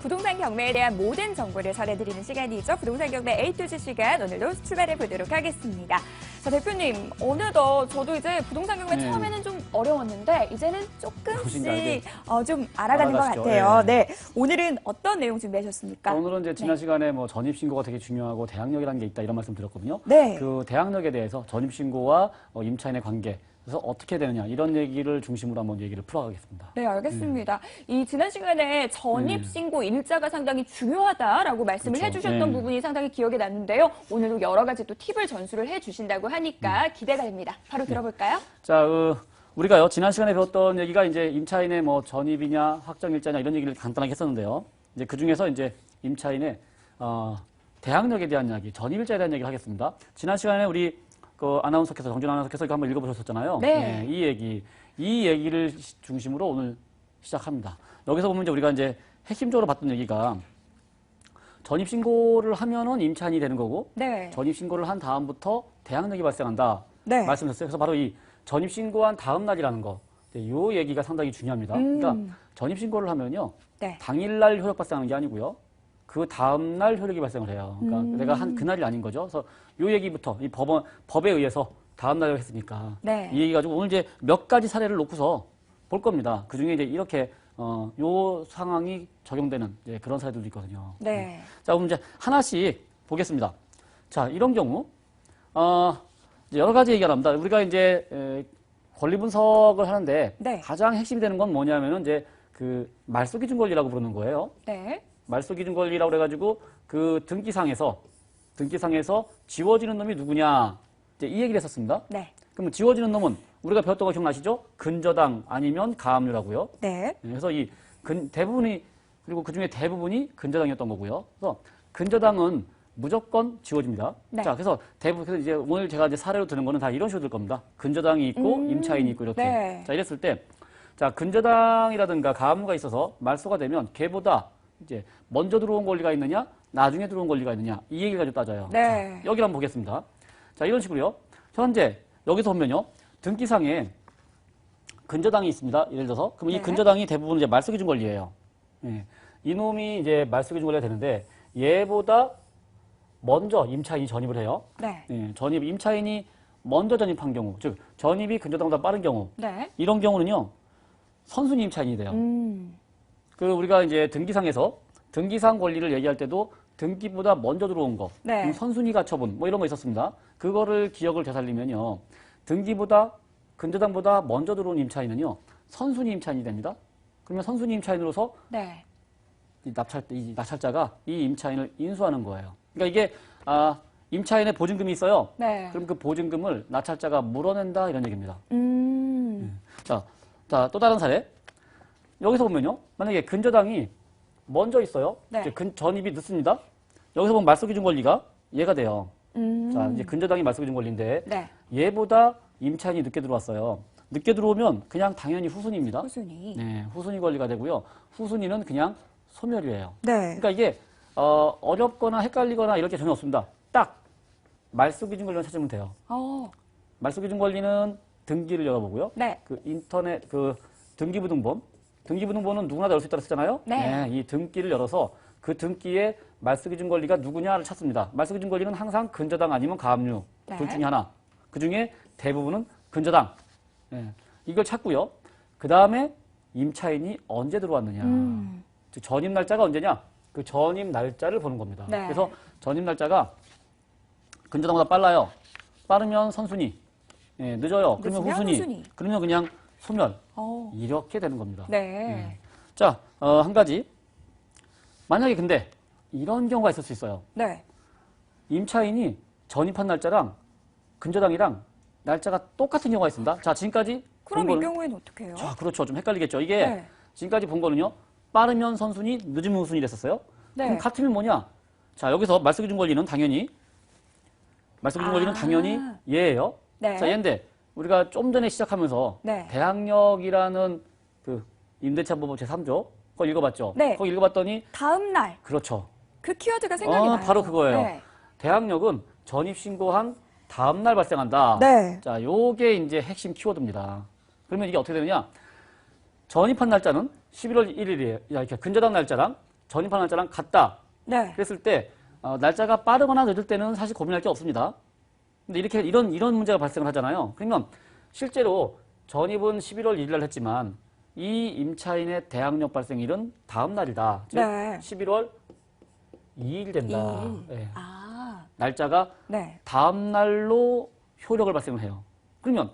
부동산 경매에 대한 모든 정보를 전해드리는 시간이죠. 부동산 경매 A to Z 시간 오늘도 출발해 보도록 하겠습니다. 자, 대표님, 어느덧 저도 이제 부동산 경매 처음에는 좀 어려웠는데 이제는 조금씩 좀 알아가는 것 같아요. 네. 오늘은 어떤 내용 준비하셨습니까? 오늘은 이제 지난 시간에 뭐 전입신고가 되게 중요하고 대항력이라는 게 있다 이런 말씀 드렸거든요. 네. 그 대항력에 대해서 전입신고와 임차인의 관계, 그래서 어떻게 되느냐 이런 얘기를 중심으로 한번 얘기를 풀어가겠습니다. 네, 알겠습니다. 이 지난 시간에 전입신고 일자가 상당히 중요하다라고 말씀을 해주셨던 부분이 상당히 기억에 남는데요. 오늘도 여러 가지 또 팁을 전수를 해주신다고 하니까 기대가 됩니다. 바로 들어볼까요? 자, 우리가요 지난 시간에 배웠던 얘기가 이제 임차인의 뭐 전입이냐 확정일자냐 이런 얘기를 간단하게 했었는데요. 이제 그 중에서 이제 임차인의 대항력에 대한 이야기, 전입일자에 대한 얘기를 하겠습니다. 지난 시간에 우리 그 아나운서께서 정준 아나운서께서 이거 한번 읽어보셨잖아요. 네. 이 얘기를 중심으로 오늘 시작합니다. 여기서 보면 이제 우리가 이제 핵심적으로 봤던 얘기가 전입신고를 하면은 임차인이 되는 거고, 네. 전입신고를 한 다음부터 대항력이 발생한다. 네. 말씀드렸어요. 그래서 바로 이 전입신고한 다음 날이라는 거, 이 얘기가 상당히 중요합니다. 그러니까 전입신고를 하면요, 네. 당일날 효력 발생하는 게 아니고요. 그 다음날 효력이 발생을 해요. 그러니까 내가 한 그날이 아닌 거죠. 그래서 이 얘기부터 이 법에 의해서 다음날 했으니까 네. 이 얘기 가지고 오늘 이제 몇 가지 사례를 놓고서 볼 겁니다. 그 중에 이제 이렇게 요 상황이 적용되는 그런 사례들도 있거든요. 네. 자, 그럼 이제 하나씩 보겠습니다. 자, 이런 경우 이제 여러 가지 얘기가 나옵니다. 우리가 이제 권리 분석을 하는데 네. 가장 핵심이 되는 건 뭐냐면은 이제 그 말소 기준 권리라고 부르는 거예요. 네. 말소 기준 권리라고 그래가지고 그 등기상에서 지워지는 놈이 누구냐 이제 이 얘기를 했었습니다. 네. 그럼 지워지는 놈은 우리가 배웠던 거 기억나시죠? 근저당 아니면 가압류라고요. 네. 그래서 이 대부분이 그리고 그 중에 대부분이 근저당이었던 거고요. 그래서 근저당은 무조건 지워집니다. 네. 자, 그래서 그래서 이제 오늘 제가 이제 사례로 드는 거는 다 이런 식으로 들 겁니다. 근저당이 있고 임차인이 있고 이렇게. 네. 자, 이랬을 때, 자, 근저당이라든가 가압류가 있어서 말소가 되면 걔보다 이제 먼저 들어온 권리가 있느냐, 나중에 들어온 권리가 있느냐 이 얘기를 가지고 따져요. 네. 자, 여기를 한번 보겠습니다. 자, 이런 식으로요. 현재 여기서 보면요, 등기상에 근저당이 있습니다. 예를 들어서 그럼 이 근저당이 대부분 이제 말소 기준 권리예요. 예. 이놈이 이제 말소 기준 권리가 되는데 얘보다 먼저 임차인이 전입을 해요. 네. 예, 임차인이 먼저 전입한 경우, 즉 전입이 근저당보다 빠른 경우, 네. 이런 경우는요 선순위 임차인이 돼요. 그 우리가 이제 등기상 권리를 얘기할 때도 등기보다 먼저 들어온 거, 네. 선순위가 처분 뭐 이런 거 있었습니다. 그거를 기억을 되살리면요, 근저당보다 먼저 들어온 임차인은요 선순위 임차인이 됩니다. 그러면 선순위 임차인으로서 네. 이 낙찰자가 이 임차인을 인수하는 거예요. 그러니까 이게 임차인의 보증금이 있어요. 네. 그럼 그 보증금을 낙찰자가 물어낸다 이런 얘기입니다. 자, 또 다른 사례. 여기서 보면요, 만약에 근저당이 먼저 있어요. 네. 이제 전입이 늦습니다. 여기서 보면 말소 기준 권리가 얘가 돼요. 자, 이제 근저당이 말소 기준 권리인데 네. 얘보다 임차인이 늦게 들어왔어요. 늦게 들어오면 그냥 당연히 후순위입니다. 후순위. 네, 후순위 권리가 되고요. 후순위는 그냥 소멸이에요. 네. 그러니까 이게 어렵거나 헷갈리거나 이럴 게 전혀 없습니다. 딱 말소 기준 권리만 찾으면 돼요. 말소 기준 권리는 등기를 열어보고요. 네. 그 인터넷 등기부등본은 누구나 다 열 수 있다고 했잖아요. 네. 이 등기를 열어서 그 등기에 말소 기준 권리가 누구냐를 찾습니다. 말소 기준 권리는 항상 근저당 아니면 가압류 네. 둘 중에 하나. 그 중에 대부분은 근저당. 네. 이걸 찾고요. 그 다음에 임차인이 언제 들어왔느냐. 즉 전입 날짜가 언제냐. 그 전입 날짜를 보는 겁니다. 네. 그래서 전입 날짜가 근저당보다 빨라요. 빠르면 선순위. 예, 늦어요. 그러면 후순위. 그러면 그냥 소멸. 이렇게 되는 겁니다. 네. 자, 한 가지. 만약에 근데 이런 경우가 있을 수 있어요. 네. 임차인이 전입한 날짜랑 근저당이랑 날짜가 똑같은 경우가 있습니다. 자, 지금까지 그럼 이 경우에는 어떻게 해요? 자, 그렇죠. 좀 헷갈리겠죠. 이게 네. 지금까지 본 거는요. 빠르면 선순위, 늦으면 후순위 됐었어요. 네. 그럼 같으면 뭐냐? 자, 여기서 말소 기준 권리는 당연히 얘예요. 네. 자, 얘인데 우리가 좀 전에 시작하면서 네. 대항력이라는 그 임대차법법 제3조 그걸 읽어봤죠. 네. 그거 읽어봤더니 다음 날. 그렇죠. 그 키워드가 생각이 나요. 바로 그거예요. 네. 대항력은 전입 신고한 다음 날 발생한다. 네. 자, 요게 이제 핵심 키워드입니다. 그러면 이게 어떻게 되느냐? 전입한 날짜는 11월 1일이에요. 이렇게 근저당 날짜랑 전입하는 날짜랑 같다. 네. 그랬을 때 날짜가 빠르거나 늦을 때는 사실 고민할 게 없습니다. 근데 이렇게 이런 문제가 발생을 하잖아요. 그러면 실제로 전입은 11월 1일 날 했지만 이 임차인의 대항력 발생일은 다음 날이다. 즉 네. 11월 2일 된다. 2일. 예. 아, 날짜가 네. 다음 날로 효력을 발생을 해요. 그러면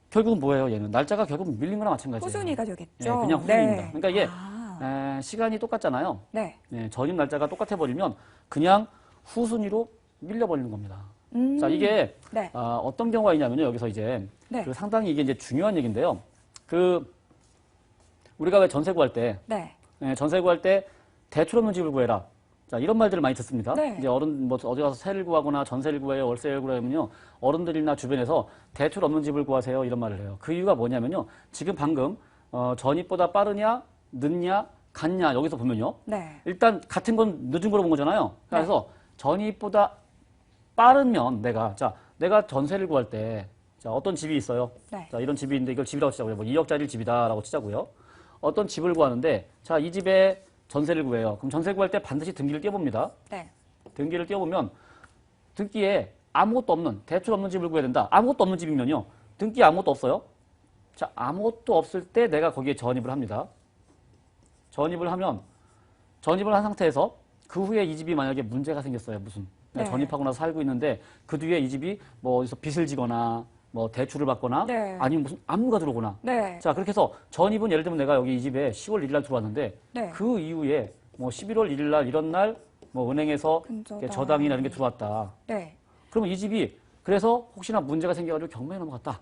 결국은 뭐예요? 얘는 날짜가 결국 밀린 거나 마찬가지예요. 후순위가 되겠죠. 예, 그냥 후순위입니다. 네. 그러니까 이게 아, 시간이 똑같잖아요. 네. 예, 전입 날짜가 똑같아 버리면 그냥 후순위로 밀려버리는 겁니다. 자, 이게 네. 어떤 경우가 있냐면요. 여기서 이제 네. 그 상당히 이게 이제 중요한 얘기인데요. 우리가 왜 전세 구할 때 네. 전세 구할 때 대출 없는 집을 구해라. 자, 이런 말들을 많이 듣습니다. 네. 이제 뭐 어디 가서 세를 구하거나 전세를 구해요, 월세를 구하면요. 어른들이나 주변에서 대출 없는 집을 구하세요. 이런 말을 해요. 그 이유가 뭐냐면요. 지금 방금 전입보다 빠르냐, 늦냐, 같냐 여기서 보면요. 네. 일단 같은 건 늦은 거로 본 거잖아요. 그래서 전입보다 빠르면 내가 전세를 구할 때 자, 어떤 집이 있어요. 네. 자, 이런 집이 있는데 이걸 집이라고 치자고요. 뭐 2억짜리 집이다라고 치자고요. 어떤 집을 구하는데 자, 이 집에 전세를 구해요. 그럼 전세 구할 때 반드시 등기를 띄워봅니다. 네. 등기를 띄워보면 등기에 아무것도 없는 대출 없는 집을 구해야 된다. 아무것도 없는 집이면요. 등기에 아무것도 없어요. 자, 아무것도 없을 때 내가 거기에 전입을 합니다. 전입을 한 상태에서 그 후에 이 집이 만약에 문제가 생겼어요. 무슨 네. 전입하고 나서 살고 있는데 그 뒤에 이 집이 뭐 어디서 빚을 지거나 뭐 대출을 받거나 네. 아니면 무슨 암무가 들어오거나 네. 자 그렇게 해서 전입은 예를 들면 내가 여기 이 집에 10월 1일 날 들어왔는데 네. 그 이후에 뭐 11월 1일 날 이런 날 뭐 은행에서 근저당. 이렇게 저당이나 이런 게 들어왔다. 네. 그러면 이 집이 그래서 혹시나 문제가 생겨가지고 경매에 넘어갔다.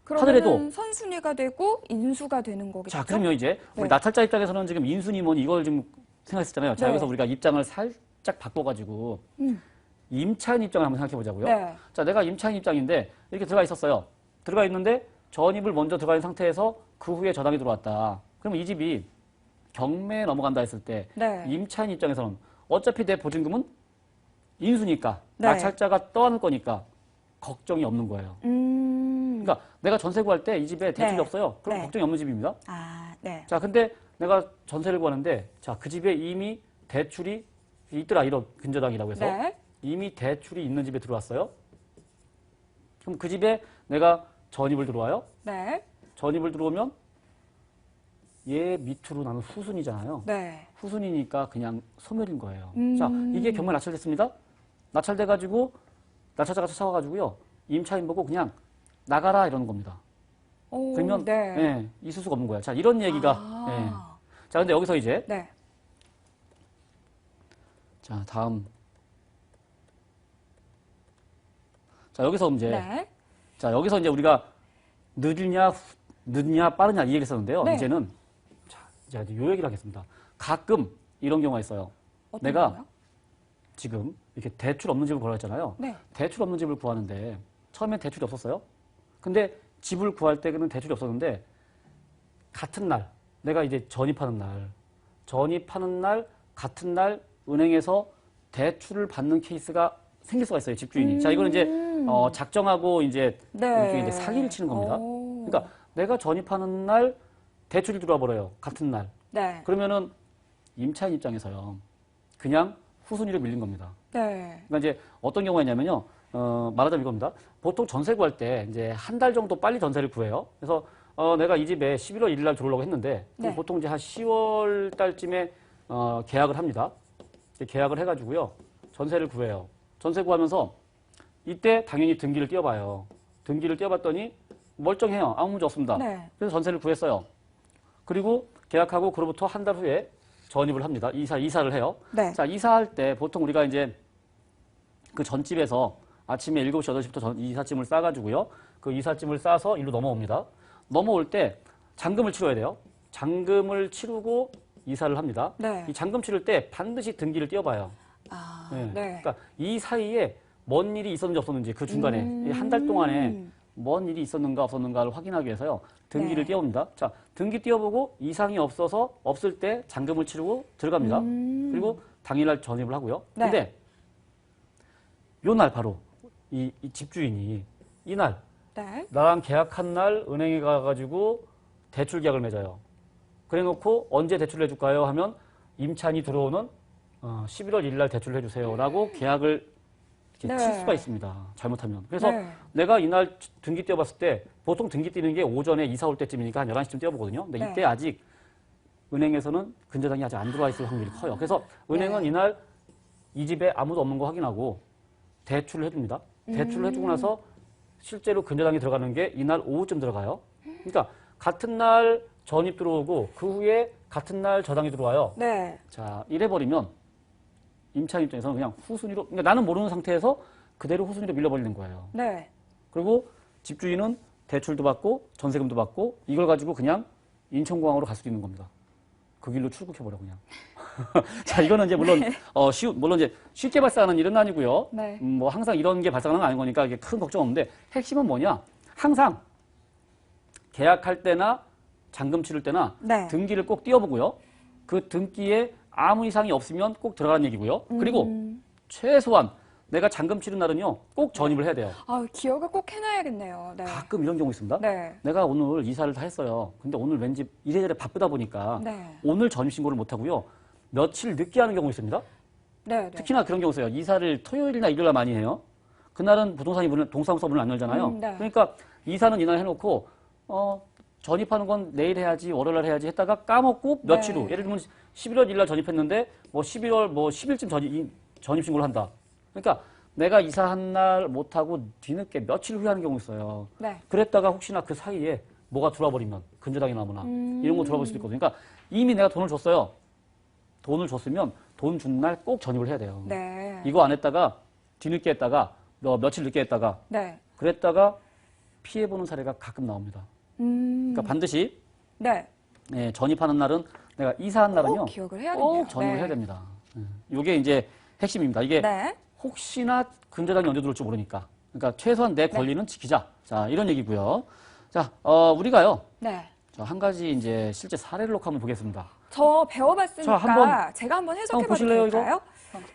그러면 하더라도 선순위가 되고 인수가 되는 거겠죠? 자 그러면 이제 우리 네. 낙찰자 입장에서는 지금 인순위 뭐 이걸 좀 생각했잖아요. 자 네. 여기서 우리가 입장을 살짝 바꿔가지고 임차인 입장을 한번 생각해 보자고요. 네. 자 내가 임차인 입장인데 이렇게 들어가 있었어요. 들어가 있는데 전입을 먼저 들어가 있는 상태에서 그 후에 저당이 들어왔다. 그러면 이 집이 경매에 넘어간다 했을 때 네. 임차인 입장에서는 어차피 내 보증금은 인수니까 네. 낙찰자가 떠안을 거니까 걱정이 없는 거예요. 그러니까 내가 전세 구할 때 이 집에 대출이 네. 없어요. 그럼 네. 걱정이 없는 집입니다. 아, 네. 자, 근데 내가 전세를 구하는데 자, 그 집에 이미 대출이 있더라. 이런 근저당이라고 해서 네. 이미 대출이 있는 집에 들어왔어요. 그럼 그 집에 내가 전입을 들어와요. 네. 전입을 들어오면 얘 밑으로 나는 후순이잖아요. 네. 후순이니까 그냥 소멸인 거예요. 자, 이게 경매 낙찰됐습니다. 낙찰돼가지고 낙찰자가 찾아와가지고요. 임차인 보고 그냥 나가라 이러는 겁니다. 오, 그러면 네. 예, 있을 수가 없는 거예요. 자, 이런 얘기가 예. 자, 근데 여기서 이제 네. 자, 다음 자, 여기서 이제 네. 자, 여기서 이제 우리가 늦냐 빠르냐 이 얘기했었는데요. 네. 이제는 자, 이제 요 얘기를 하겠습니다. 가끔 이런 경우가 있어요. 어떤 내가 거요? 지금 이렇게 대출 없는 집을 구하라 했잖아요. 네. 대출 없는 집을 구하는데 처음엔 대출이 없었어요. 근데 집을 구할 때는 대출이 없었는데 같은 날 내가 이제 전입하는 날 같은 날 은행에서 대출을 받는 케이스가 생길 수가 있어요. 집주인이. 자, 이거는 이제 작정하고 이제 네. 일종의 이제 사기를 치는 겁니다. 오. 그러니까 내가 전입하는 날 대출이 들어와 버려요. 같은 날. 네. 그러면은 임차인 입장에서요. 그냥 후순위로 밀린 겁니다. 네. 그러니까 이제 어떤 경우가 있냐면요. 말하자면 이겁니다. 보통 전세 구할 때 이제 한 달 정도 빨리 전세를 구해요. 그래서 내가 이 집에 11월 1일 날 들어오려고 했는데 네. 보통 이제 한 10월 달쯤에 계약을 합니다. 계약을 해가지고요. 전세를 구해요. 전세 구하면서 이때 당연히 등기를 띄워봐요. 등기를 띄워봤더니 멀쩡해요. 아무 문제 없습니다. 네. 그래서 전세를 구했어요. 그리고 계약하고 그로부터 한 달 후에 전입을 합니다. 이사를 해요. 네. 자, 이사할 때 보통 우리가 이제 그 전집에서 아침에 7시, 8시부터 이삿짐을 싸가지고요. 그 이삿짐을 싸서 일로 넘어옵니다. 넘어올 때 잔금을 치러야 돼요. 잔금을 치르고 이사를 합니다. 네. 이 잔금 치를 때 반드시 등기를 띄워봐요. 아, 네. 네. 그러니까 이 사이에 뭔 일이 있었는지 없었는지 그 중간에 한 달 동안에 뭔 일이 있었는가 없었는가를 확인하기 위해서요. 등기를 네. 띄워봅니다. 자, 등기 띄워보고 이상이 없을 때 잔금을 치르고 들어갑니다. 그리고 당일날 전입을 하고요. 네. 근데 요 날 바로 이 집주인이 이날 네. 나랑 계약한 날 은행에 가가지고 대출 계약을 맺어요. 그래 놓고 언제 대출을 해줄까요? 하면 임차인이 들어오는 11월 1일 날 대출을 해주세요라고 계약을 이렇게 칠 수가 있습니다. 잘못하면. 그래서 내가 이날 등기 떼어봤을 때 보통 등기 띄는 게 오전에 이사 올 때쯤이니까 한 11시쯤 떼어보거든요. 근데 이때 아직 은행에서는 근저당이 아직 안 들어와 있을 확률이 커요. 그래서 은행은 이날 이 집에 아무도 없는 거 확인하고 대출을 해줍니다. 대출을 해주고 나서 실제로 근저당이 들어가는 게 이날 오후쯤 들어가요. 그러니까 같은 날 전입 들어오고 그 후에 같은 날 저당이 들어와요. 네. 자, 이래버리면 임차인 입장에서는 그냥 후순위로, 그러니까 나는 모르는 상태에서 그대로 후순위로 밀려버리는 거예요. 네. 그리고 집주인은 대출도 받고 전세금도 받고 이걸 가지고 그냥 인천공항으로 갈 수도 있는 겁니다. 그 길로 출국해버려 그냥. 자, 이거는 이제 물론 물론 이제 쉽게 발생하는 일은 아니고요. 네. 뭐 항상 이런 게 발생하는 건 아닌 거니까 이게 큰 걱정 없는데 핵심은 뭐냐? 항상 계약할 때나 잔금 치를 때나 등기를 꼭 띄워보고요. 그 등기에 아무 이상이 없으면 꼭 들어가는 얘기고요. 그리고 최소한 내가 잔금 치른 날은요, 꼭 전입을 해야 돼요. 아, 기억을 꼭 해놔야겠네요. 네. 가끔 이런 경우 있습니다. 네. 내가 오늘 이사를 다 했어요. 근데 오늘 왠지 이래저래 바쁘다 보니까 오늘 전입 신고를 못 하고요. 며칠 늦게 하는 경우 있습니다. 네. 특히나 그런 경우 있어요. 이사를 토요일이나 일요일날 많이 해요. 그날은 부동산이 동사무소 문을 안 열잖아요. 그러니까 이사는 이날 해놓고 전입하는 건 내일 해야지, 월요일 날 해야지 했다가 까먹고 며칠 후, 예를 들면 11월 1일 날 전입했는데 뭐 11월 뭐 10일쯤 전입 신고를 한다. 그러니까 내가 이사한 날 못하고 뒤늦게 며칠 후에 하는 경우 있어요. 그랬다가 혹시나 그 사이에 뭐가 들어와 버리면 근저당이 나거나 이런 거 들어볼 수도 있거든요. 그러니까 이미 내가 돈을 줬어요. 돈을 줬으면 돈 준 날 꼭 전입을 해야 돼요. 이거 안 했다가 뒤늦게 했다가 며칠 늦게 했다가 그랬다가 피해보는 사례가 가끔 나옵니다. 그러니까 반드시 전입하는 날은 내가 이사한 날은요. 기억을 해야겠네요. 꼭 전입을 해야 됩니다. 이게 이제 핵심입니다. 이게 혹시나 근저당이 언제 들어올지 모르니까. 그러니까 최소한 내 권리는 지키자. 자, 이런 얘기고요. 자, 우리가요. 자, 한 가지 이제 실제 사례를 놓고 한번 보겠습니다. 저 배워봤으니까 제가 한번 해석해봐도 될까요?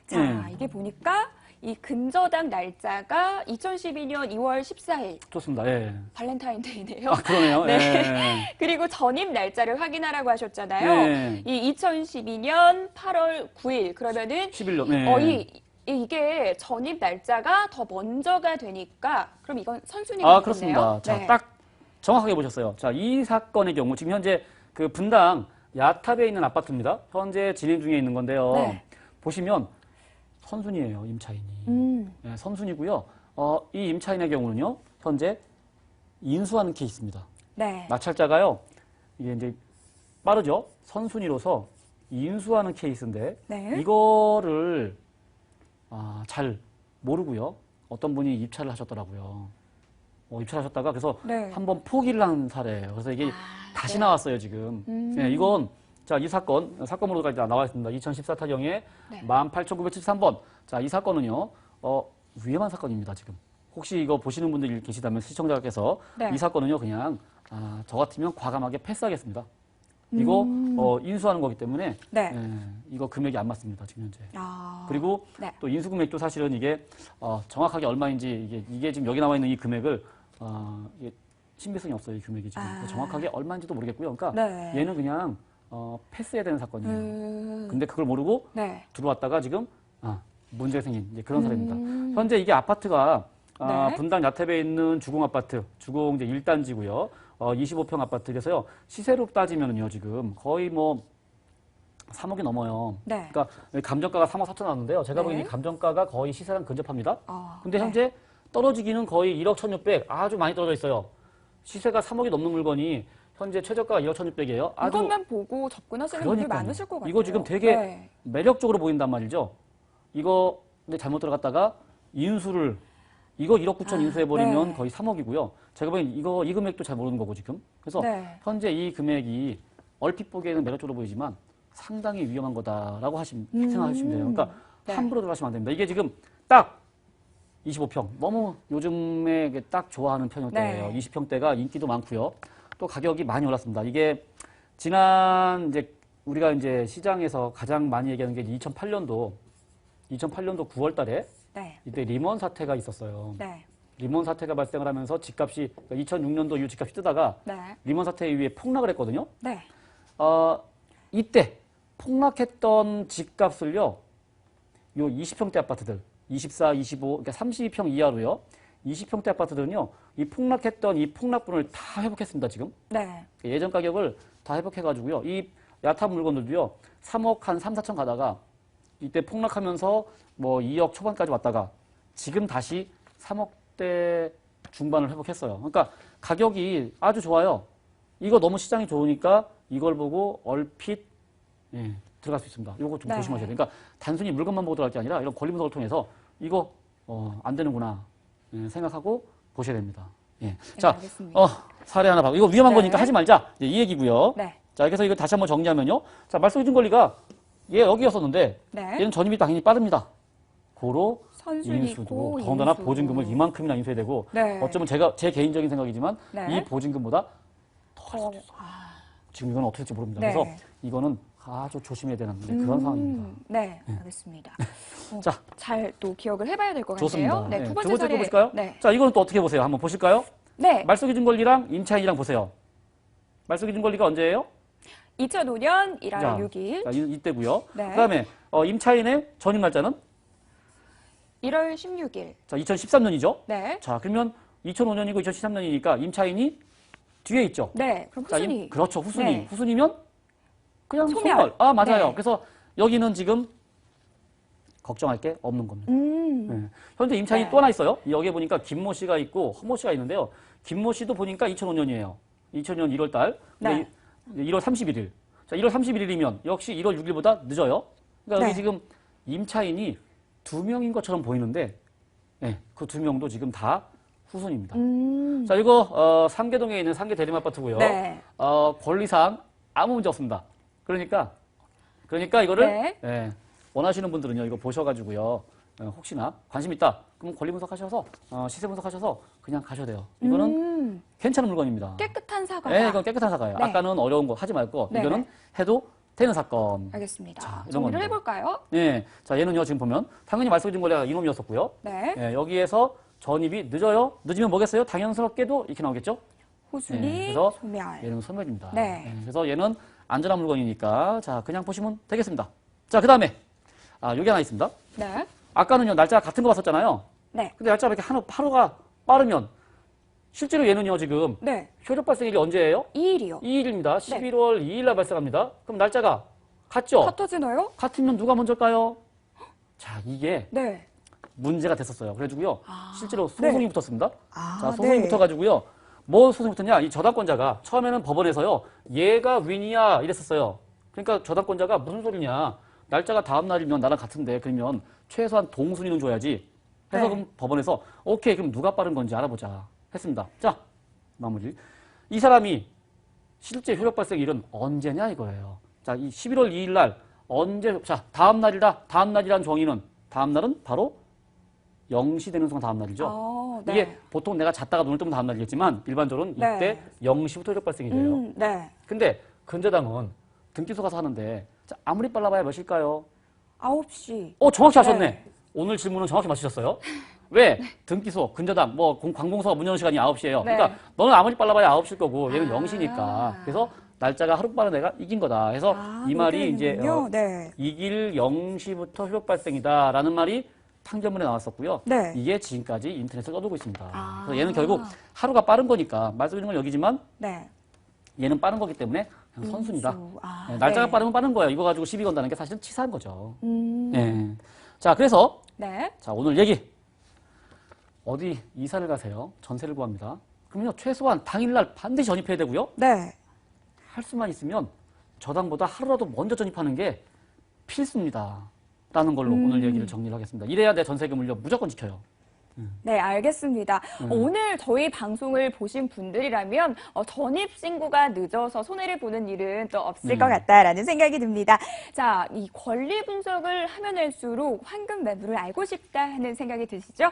자, 이게 보니까 이 근저당 날짜가 2012년 2월 14일. 좋습니다. 예. 발렌타인데이네요. 아, 그러네요. 네. 그리고 전입 날짜를 확인하라고 하셨잖아요. 이 2012년 8월 9일. 그러면은 11년. 이게 전입 날짜가 더 먼저가 되니까 그럼 이건 선순위가 그렇습니다. 자, 딱 정확하게 보셨어요. 자, 이 사건의 경우 지금 현재 그 분당 야탑에 있는 아파트입니다. 현재 진행 중에 있는 건데요. 보시면 선순위예요, 임차인이. 네, 선순위고요. 이 임차인의 경우는요, 현재 인수하는 케이스입니다. 마찰자가요, 이게 이제 빠르죠? 선순위로서 인수하는 케이스인데, 이거를 잘 모르고요. 어떤 분이 입찰을 하셨더라고요. 입찰을 하셨다가 그래서 한번 포기를 한 사례예요. 그래서 이게 다시 나왔어요, 지금. 네, 이건 자, 이 사건으로가 나와 있습니다. 2014 타경에 18,973번. 자, 이 사건은요, 위험한 사건입니다, 지금. 혹시 이거 보시는 분들이 계시다면 시청자께서 이 사건은요, 그냥, 저 같으면 과감하게 패스하겠습니다. 이거, 인수하는 거기 때문에, 이거 금액이 안 맞습니다, 지금 현재. 그리고 또 인수 금액도 사실은 이게, 정확하게 얼마인지, 이게 지금 여기 나와 있는 이 금액을, 이게 신빙성이 없어요, 이 금액이 지금. 정확하게 얼마인지도 모르겠고요. 그러니까 얘는 그냥, 패스해야 되는 사건이에요. 근데 그걸 모르고 들어왔다가 지금 문제가 생긴 이제 그런 사례입니다. 현재 이게 아파트가 분당 야탑에 있는 주공 아파트, 주공 이제 1단지고요. 25평 아파트에서요. 시세로 따지면은요, 지금 거의 뭐 3억이 넘어요. 그러니까 감정가가 3억 4천 나왔는데요. 제가 보기엔 이 감정가가 거의 시세랑 근접합니다. 근데 현재 떨어지기는 거의 1억 1,600 아주 많이 떨어져 있어요. 시세가 3억이 넘는 물건이 현재 최저가가 2억 1,600이에요. 이것만 보고 접근하시는 분들이 많으실 것 같아요. 이거 지금 되게 매력적으로 보인단 말이죠. 이거 근데 잘못 들어갔다가 인수를 이거 1억 9천 인수해버리면 거의 3억이고요. 제가 보기엔 이 금액도 잘 모르는 거고 지금. 그래서 현재 이 금액이 얼핏 보기에는 매력적으로 보이지만 상당히 위험한 거다라고 생각하시면 돼요. 그러니까 함부로 들어가시면 안 됩니다. 이게 지금 딱 25평. 너무 요즘에 딱 좋아하는 평형대예요. 20평대가 인기도 많고요. 또 가격이 많이 올랐습니다. 이게 지난 이제 우리가 이제 시장에서 가장 많이 얘기하는 게 2008년도 9월 달에 이때 리먼 사태가 있었어요. 리먼 사태가 발생을 하면서 집값이 2006년도 이후 집값이 뜨다가 리먼 사태 이후에 폭락을 했거든요. 이때 폭락했던 집값을요, 요 20평대 아파트들, 24, 25, 그러니까 32평 이하로요. 20평대 아파트들은요, 이 폭락했던 이 폭락분을 다 회복했습니다, 지금. 네. 예전 가격을 다 회복해가지고요. 이 얕은 물건들도요, 3억 한 3, 4천 가다가 이때 폭락하면서 뭐 2억 초반까지 왔다가 지금 다시 3억대 중반을 회복했어요. 그러니까 가격이 아주 좋아요. 이거 너무 시장이 좋으니까 이걸 보고 얼핏 예, 들어갈 수 있습니다. 이거 좀 네. 조심하셔야 돼요. 그러니까 단순히 물건만 보고 들어갈 게 아니라 이런 권리 분석을 통해서 이거 안 되는구나 생각하고 보셔야 됩니다. 예. 네, 자, 알겠습니다. 사례 하나 봐. 이거 위험한 네. 거니까 하지 말자. 이 얘기고요. 네. 자, 그래서 이거 다시 한번 정리하면요. 자, 말소기준 권리가 얘 여기였었는데 네. 얘는 전입이 당연히 빠릅니다. 고로 선순위 인수도 있고 더군다나 인수. 보증금을 이만큼이나 인수해야 되고 네. 어쩌면 제 개인적인 생각이지만 네. 이 보증금보다 더 할 수도 있어요. 지금 이건 어떻게 될지 모릅니다. 네. 그래서 이거는 아주 조심해야 되는 그런 상황입니다. 네, 알겠습니다. 자. 잘 또 기억을 해봐야 될 것 같아요. 좋습니다. 네, 네, 두 번째 거 사례. 보실까요? 네. 자, 이거는 또 어떻게 보세요? 한번 보실까요? 네. 말소기준 권리랑 임차인이랑 보세요. 말소기준 권리가 언제예요? 2005년 1월 자, 6일, 자, 이때고요. 네. 그다음에 임차인의 전입 날짜는 1월 16일. 자, 2013년이죠. 네. 자, 그러면 2005년이고 2013년이니까 임차인이 뒤에 있죠. 네, 그럼 자, 후순위. 그렇죠. 후순위. 네. 후순위면 그냥 소멸. 소멸. 아, 맞아요. 네. 그래서 여기는 지금 걱정할 게 없는 겁니다. 네. 현재 임차인이 네. 또 하나 있어요. 여기에 보니까 김모 씨가 있고 허모 씨가 있는데요. 김모 씨도 보니까 2005년이에요. 2000년 1월 달. 네. 1월 31일. 자, 1월 31일이면 역시 1월 6일보다 늦어요. 그러니까 네. 여기 지금 임차인이 2명인 것처럼 보이는데 네, 그 2명도 지금 다 후순입니다. 자, 이거 상계동에 있는 상계 대림 아파트고요. 네. 권리상 아무 문제 없습니다. 그러니까 이거를 네. 예, 원하시는 분들은요, 이거 보셔가지고요, 혹시나 관심 있다, 그럼 권리 분석하셔서 시세 분석하셔서 그냥 가셔야 돼요. 이거는 괜찮은 물건입니다. 깨끗한 사과다. 네, 이건 깨끗한 사과예요. 네. 아까는 어려운 거 하지 말고 네, 이거는 네. 해도 되는 사건. 알겠습니다. 자, 이런 정리를 겁니다. 해볼까요? 네, 자 얘는요 지금 보면 당연히 말소기준 권리가 이놈이었었고요. 네. 예, 여기에서 전입이 늦어요. 늦으면 뭐겠어요? 당연스럽게도 이렇게 나오겠죠. 후순위, 네, 그래서 소멸. 얘는 소멸입니다. 네. 그래서 얘는 안전한 물건이니까 자 그냥 보시면 되겠습니다. 자 그다음에 여기 하나 있습니다. 네. 아까는요 날짜 같은 거 봤었잖아요. 네. 근데 날짜가 이렇게 하루가 빠르면 실제로 얘는요 지금 네. 효력 발생일이 언제예요? 2일이요. 2일입니다. 11월 2일 날 발생합니다. 그럼 날짜가 같죠? 같아지나요? 같으면 누가 먼저일까요? 자 이게 네. 문제가 됐었어요. 그래가지고요 실제로 네. 소송이 붙었습니다. 아, 자 소송이 붙어가지고요 뭐 소송이 붙었냐? 이 저당권자가 처음에는 법원에서요 얘가 윈이야 이랬었어요. 그러니까 저당권자가 무슨 소리냐? 날짜가 다음 날이면 나랑 같은데 그러면 최소한 동순위는 줘야지. 해서 네. 그럼 법원에서 오케이 그럼 누가 빠른 건지 알아보자 했습니다. 자 마무리. 이 사람이 실제 효력 발생일은 언제냐 이거예요. 자, 이 11월 2일 날 언제 자 다음 날이다. 다음 날이란 정의는 다음 날은 바로 0시 되는 순간 다음 날이죠. 네. 이게 보통 내가 잤다가 눈을 뜨면 다음 날이겠지만 일반적으로는 네. 이때 0시부터 효력 발생이 돼요. 네. 근데 근저당은 등기소 가서 하는데 자, 아무리 빨라봐야 몇일까요? 9시. 정확히 하셨네. 네. 오늘 질문은 정확히 맞추셨어요. 왜? 등기소, 근저당, 관공서가 문 여는 시간이 9시예요. 네. 그러니까 너는 아무리 빨라봐야 9시일 거고 얘는 아. 0시니까. 그래서 날짜가 하루 빠른 애가 이긴 거다. 해서 이 말이 이제 네. 이길 0시부터 효력 발생이다라는 말이 판결문에 나왔었고요. 네. 이게 지금까지 인터넷을 떠돌고 있습니다. 아. 그래서 얘는 결국 하루가 빠른 거니까 말씀드리는 건 여기지만 네. 얘는 빠른 거기 때문에 그냥 선순이다. 네, 날짜가 네. 빠르면 빠른 거예요. 이거 가지고 시비 건다는 게 사실은 치사한 거죠. 음. 네. 자, 그래서 네. 자, 오늘 얘기. 어디 이사를 가세요. 전세를 구합니다. 그러면요, 최소한 당일날 반드시 전입해야 되고요. 네. 할 수만 있으면 저당보다 하루라도 먼저 전입하는 게 필수입니다. 라는 걸로 오늘 얘기를 정리를 하겠습니다. 이래야 내 전세금을요, 무조건 지켜요. 네, 알겠습니다. 오늘 저희 방송을 보신 분들이라면 전입 신고가 늦어서 손해를 보는 일은 또 없을 것 같다라는 생각이 듭니다. 자, 이 권리 분석을 하면 할수록 황금 매물을 알고 싶다 하는 생각이 드시죠?